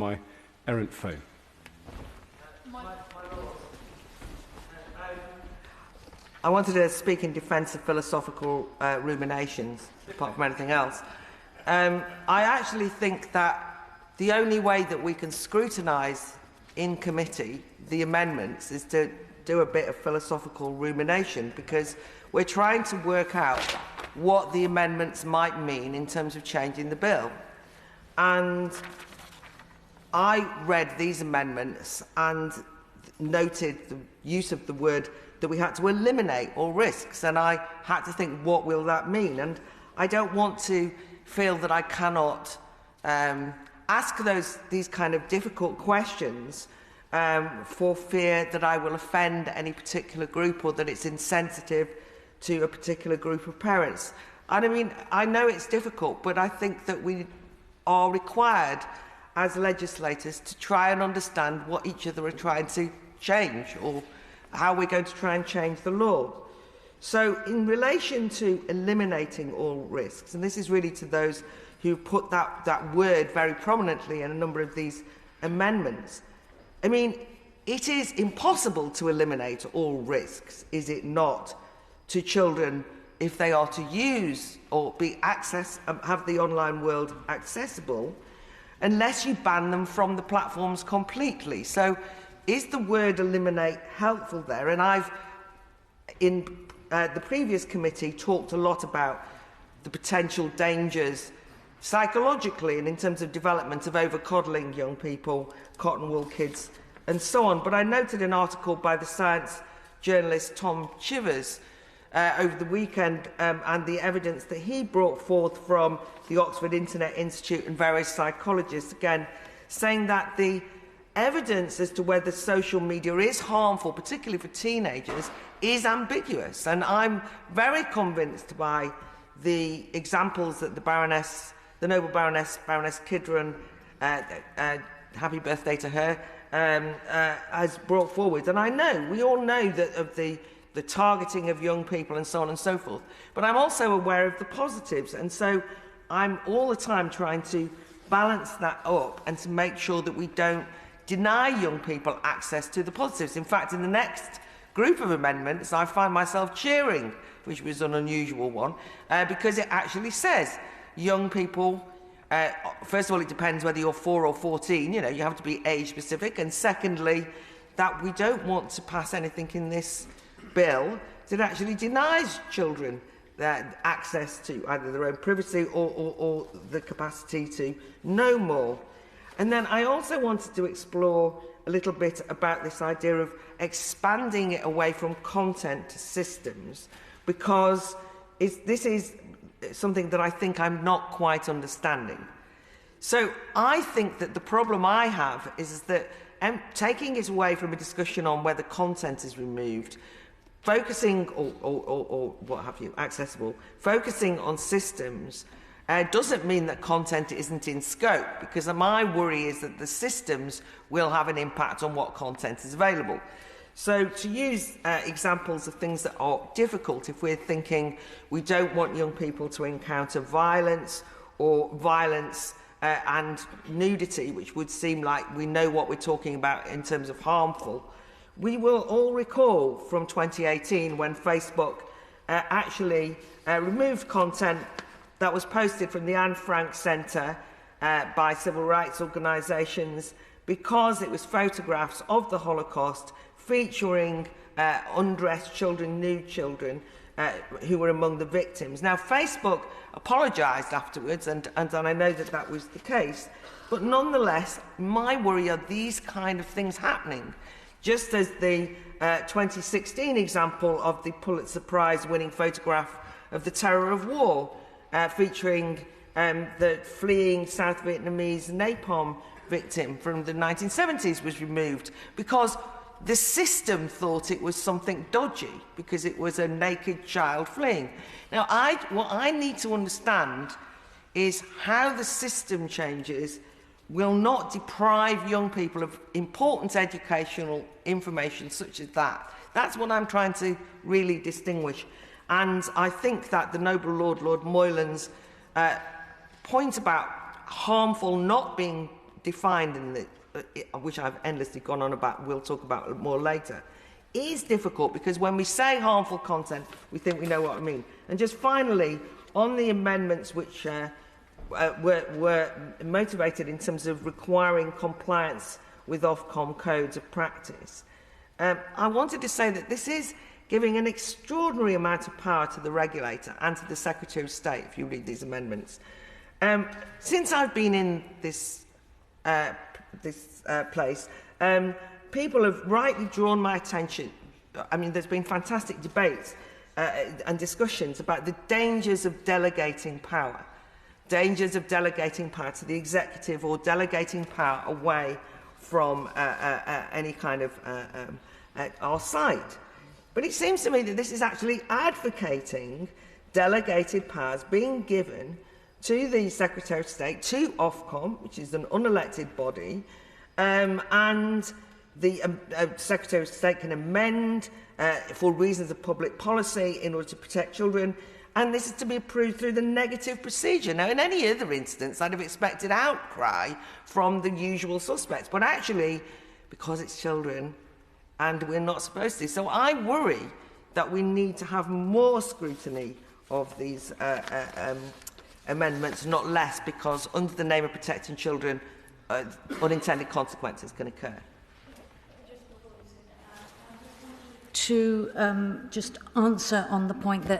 my errant phone. I wanted to speak in defence of philosophical ruminations, apart from anything else. I actually think that the only way that we can scrutinise in committee the amendments is to do a bit of philosophical rumination, because we're trying to work out what the amendments might mean in terms of changing the bill. And I read these amendments and noted the use of the word that we had to eliminate all risks, and I had to think, what will that mean? And I don't want to feel that I cannot ask these kind of difficult questions for fear that I will offend any particular group or that it's insensitive to a particular group of parents. And I mean, I know it's difficult, but I think that we are required as legislators to try and understand what each other are trying to change, or how we're going to try and change the law. So in relation to eliminating all risks, and this is really to those who put that word very prominently in a number of these amendments, I mean, it is impossible to eliminate all risks, is it not, to children if they are to use or have the online world accessible, unless you ban them from the platforms completely. So is the word eliminate helpful there? And I've, in the previous committee, talked a lot about the potential dangers psychologically and in terms of development of over-coddling young people, cotton wool kids, and so on. But I noted an article by the science journalist Tom Chivers over the weekend, and the evidence that he brought forth from the Oxford Internet Institute and various psychologists, again, saying that the evidence as to whether social media is harmful, particularly for teenagers, is ambiguous. And I'm very convinced by the examples that the Nobel Baroness Kidron, happy birthday to her, has brought forward. And we all know that of the targeting of young people and so on and so forth. But I'm also aware of the positives. And so I'm all the time trying to balance that up and to make sure that we don't deny young people access to the positives. In fact, in the next group of amendments, I find myself cheering, which was an unusual one, because it actually says young people, first of all, it depends whether you're 4 or 14, you have to be age specific, and secondly, that we don't want to pass anything in this bill that actually denies children access to either their own privacy or the capacity to know more. And then I also wanted to explore a little bit about this idea of expanding it away from content to systems, because this is something that I think I'm not quite understanding. So I think that the problem I have is that taking it away from a discussion on whether content is removed, focusing or what have you, accessible, focusing on systems doesn't mean that content isn't in scope, because my worry is that the systems will have an impact on what content is available. So to use examples of things that are difficult, if we're thinking we don't want young people to encounter violence and nudity, which would seem like we know what we're talking about in terms of harmful, we will all recall from 2018 when Facebook actually removed content that was posted from the Anne Frank Centre by civil rights organisations because it was photographs of the Holocaust featuring undressed children, nude children, who were among the victims. Now, Facebook apologised afterwards, and I know that was the case, but nonetheless, my worry are these kind of things happening, just as the 2016 example of the Pulitzer Prize-winning photograph of the terror of war, featuring the fleeing South Vietnamese napalm victim from the 1970s was removed because the system thought it was something dodgy because it was a naked child fleeing. Now, what I need to understand is how the system changes will not deprive young people of important educational information such as that. That's what I'm trying to really distinguish. And I think that the Noble Lord Moylan's point about harmful not being defined in the, which I've endlessly gone on about, we'll talk about more later, is difficult because when we say harmful content, we think we know what I mean. And just finally, on the amendments which were motivated in terms of requiring compliance with Ofcom codes of practice, I wanted to say that this is giving an extraordinary amount of power to the regulator and to the Secretary of State, if you read these amendments. Since I've been in this place, people have rightly drawn my attention. I mean, there's been fantastic debates and discussions about the dangers of delegating power. Dangers of delegating power to the executive or delegating power away from any kind of our side. But it seems to me that this is actually advocating delegated powers being given to the Secretary of State, to Ofcom, which is an unelected body, and the Secretary of State can amend for reasons of public policy in order to protect children, and this is to be approved through the negative procedure. Now, in any other instance, I'd have expected outcry from the usual suspects, but actually, because it's children, and we're not supposed to. So I worry that we need to have more scrutiny of these amendments, not less, because under the name of protecting children, unintended consequences can occur. To just answer on the point that